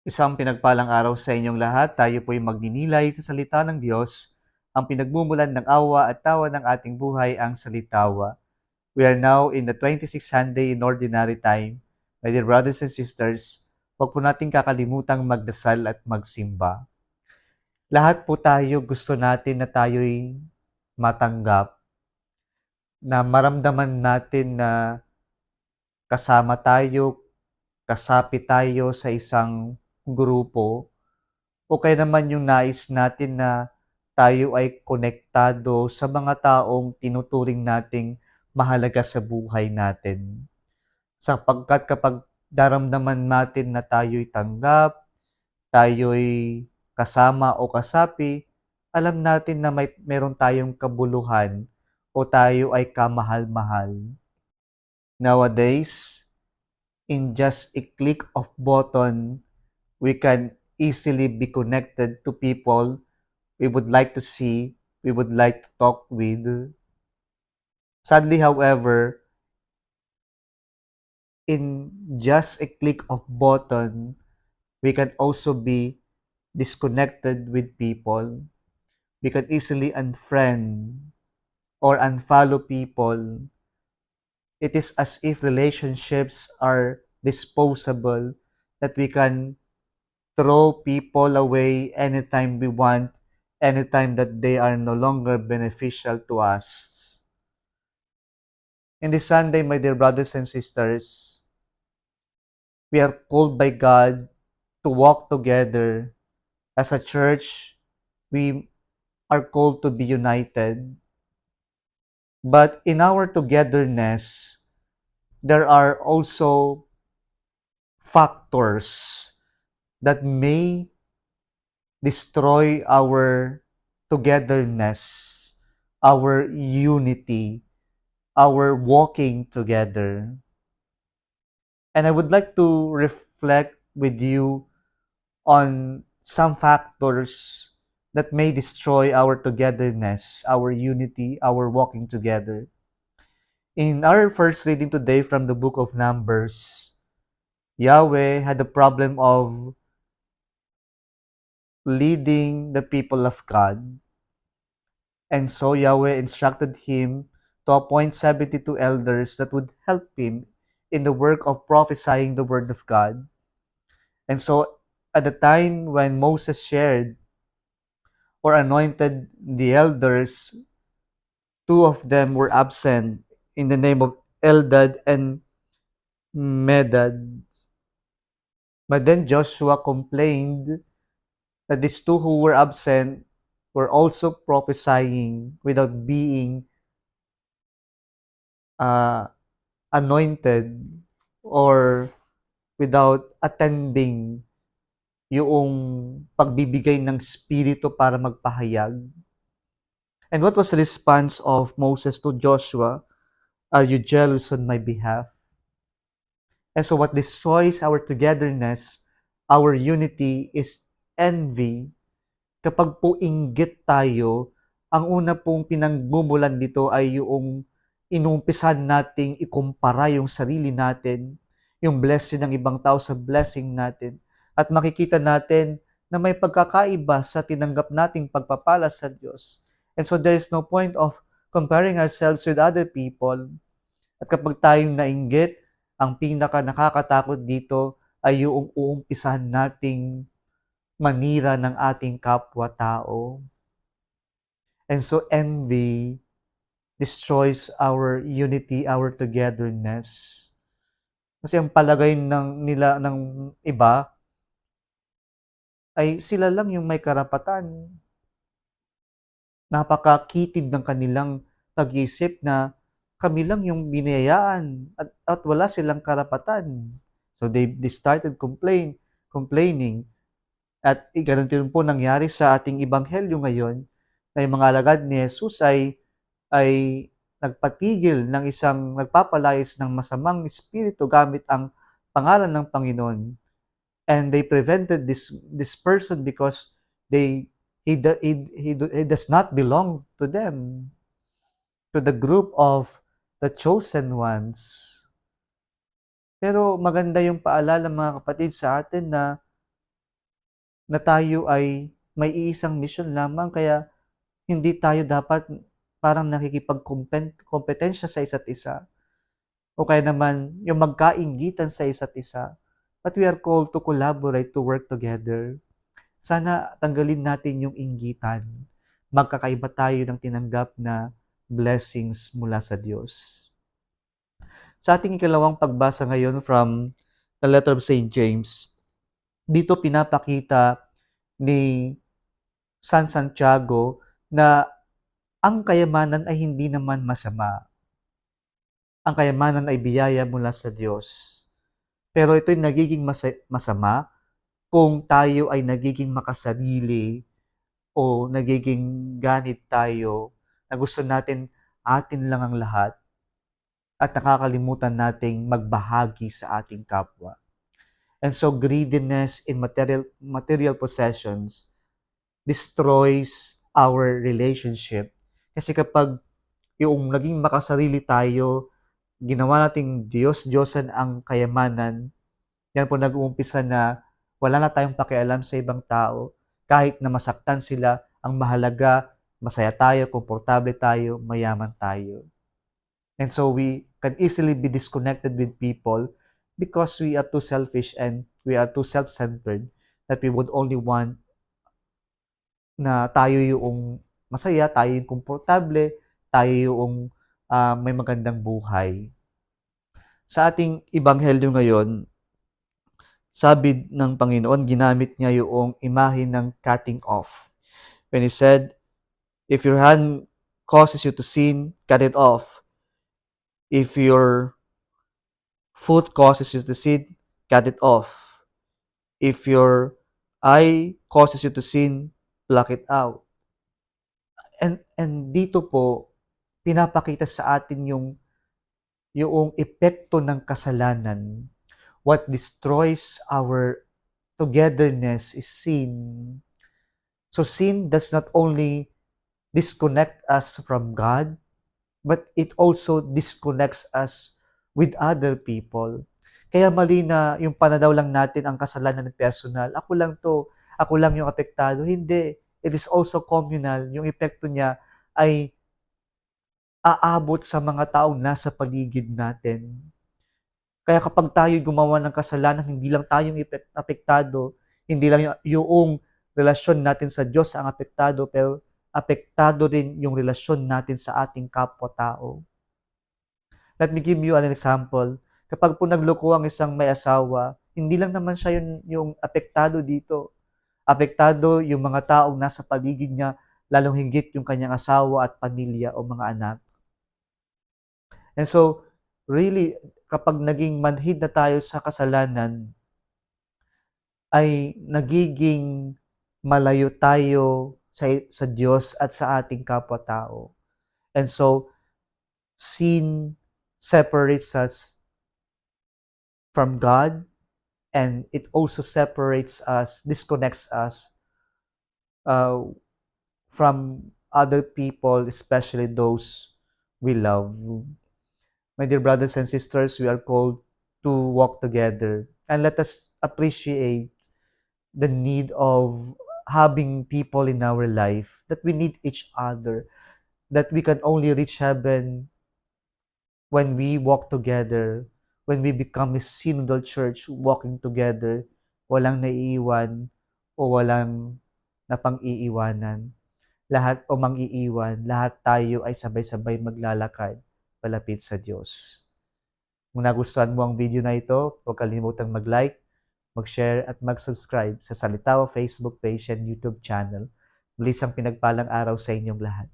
Isang pinagpalang araw sa inyong lahat. Tayo po'y magninilay sa salita ng Diyos. Ang pinagmumulan ng awa at tawa ng ating buhay ang salitawa. We are now in the 26th Sunday in Ordinary Time. My dear brothers and sisters, huwag po natin kakalimutang magdasal at magsimba. Lahat po tayo gusto natin na tayo'y matanggap, na maramdaman natin na kasama tayo, kasapi tayo sa isang grupo, o kaya naman yung nais natin na tayo ay konektado sa mga taong tinuturing nating mahalaga sa buhay natin. Sapagkat kapag daramdaman natin na tayo'y tanggap, tayo'y kasama o kasapi, alam natin na meron tayong kabuluhan o tayo ay kamahal-mahal. Nowadays, in just a click of button, we can easily be connected to people we would like to see, we would like to talk with. Sadly, however, in just a click of button, we can also be disconnected with people. We can easily unfriend or unfollow people. It is as if relationships are disposable, that we can throw people away anytime we want, anytime that they are no longer beneficial to us. In this Sunday, my dear brothers and sisters, we are called by God to walk together. As a church, we are called to be united. But in our togetherness, there are also factors that may destroy our togetherness, our unity, our walking together. And I would like to reflect with you on some factors that may destroy our togetherness, our unity, our walking together. In our first reading today from the book of Numbers, Yahweh had the problem of leading the people of God. And so Yahweh instructed him to appoint 72 elders that would help him in the work of prophesying the word of God. And so at the time when Moses shared or anointed the elders, two of them were absent in the name of Eldad and Medad. But then Joshua complained that these two who were absent were also prophesying without being uh, anointed or without attending yung pagbibigay ng spirito para magpahayag. And what was the response of Moses to Joshua? Are you jealous on my behalf? And so what destroys our togetherness, our unity, is envy. Kapag po inggit tayo, ang una pong pinagmumulan dito ay yung inumpisan nating ikumpara yung sarili natin, yung blessing ng ibang tao sa blessing natin. At makikita natin na may pagkakaiba sa tinanggap nating pagpapala sa Diyos. And so there is no point of comparing ourselves with other people. At kapag tayong nainggit, ang pinaka nakakatakot dito ay yung uumpisahan nating manira ng ating kapwa-tao. And so envy destroys our unity, our togetherness. Kasi ang palagay nila ng iba ay sila lang yung may karapatan. Napakakitid ng kanilang pag-iisip na kami lang yung binayaan at wala silang karapatan. So they started complaining. At ganun din po nangyari sa ating ebanghelyo ngayon, na yung mga alagad ni Jesus ay nagpatigil ng isang nagpapalayas ng masamang espiritu gamit ang pangalan ng Panginoon. And they prevented this person because he does not belong to them, to the group of the chosen ones. Pero maganda yung paalala, mga kapatid, sa atin na na tayo ay may iisang mission lamang kaya hindi tayo dapat parang kompetensya sa isa't isa o kaya naman yung magkainggitan sa isa't isa. But we are called to collaborate, to work together. Sana tanggalin natin yung inggitan. Magkakaiba tayo ng tinanggap na blessings mula sa Diyos. Sa ating ikalawang pagbasa ngayon from the letter of St. James, dito pinapakita ni San Santiago na ang kayamanan ay hindi naman masama. Ang kayamanan ay biyaya mula sa Diyos. Pero ito'y nagiging masama kung tayo ay nagiging makasarili o nagiging ganit tayo na gusto natin atin lang ang lahat at nakakalimutan nating magbahagi sa ating kapwa. And so greediness in material possessions destroys our relationship. Kasi kapag yung naging makasarili tayo, ginawa nating Diyos-Diyosan ang kayamanan, yan po nag-uumpisa na wala na tayong pakialam sa ibang tao. Kahit na masaktan sila, ang mahalaga, masaya tayo, komportable tayo, mayaman tayo. And so we can easily be disconnected with people because we are too selfish and we are too self-centered that we would only want na tayo yung masaya, tayo yung komportable, tayo yung may magandang buhay. Sa ating ebanghelyo ngayon, sabi ng Panginoon, ginamit niya yung imahe ng cutting off. When He said, if your hand causes you to sin, cut it off. If your foot causes you to sin, cut it off. If your eye causes you to sin, pluck it out. And dito po, pinapakita sa atin yung epekto ng kasalanan. What destroys our togetherness is sin. So sin does not only disconnect us from God, but it also disconnects us with other people. Kaya mali na yung pananaw lang natin ang kasalanan ng personal. Ako lang to, ako lang yung apektado. Hindi. It is also communal. Yung epekto niya ay aabot sa mga taong nasa paligid natin. Kaya kapag tayo gumawa ng kasalanan, hindi lang tayong apektado, hindi lang yung relasyon natin sa Diyos ang apektado, pero apektado rin yung relasyon natin sa ating kapwa-tao. Let me give you an example. Kapag po nagloko ang isang may asawa, hindi lang naman siya yung apektado dito. Apektado yung mga taong nasa paligid niya, lalong higit yung kanyang asawa at pamilya o mga anak. And so, really, kapag naging manhid na tayo sa kasalanan, ay nagiging malayo tayo sa Diyos at sa ating kapwa-tao. And so, sin separates us from God, and it also separates us, disconnects us uh, from other people, especially those we love. My dear brothers and sisters, we are called to walk together, and let us appreciate the need of having people in our life, that we need each other, that we can only reach heaven when we walk together, when we become a synodal church walking together, walang naiiwan o walang napang-iiwanan. Lahat o mang-iiwan, lahat tayo ay sabay-sabay maglalakad palapit sa Diyos. Kung nagustuhan mo ang video na ito, huwag kalimutang mag-like, mag-share at mag-subscribe sa Salitaw Facebook page and YouTube channel. Muli isang pinagpalang araw sa inyong lahat.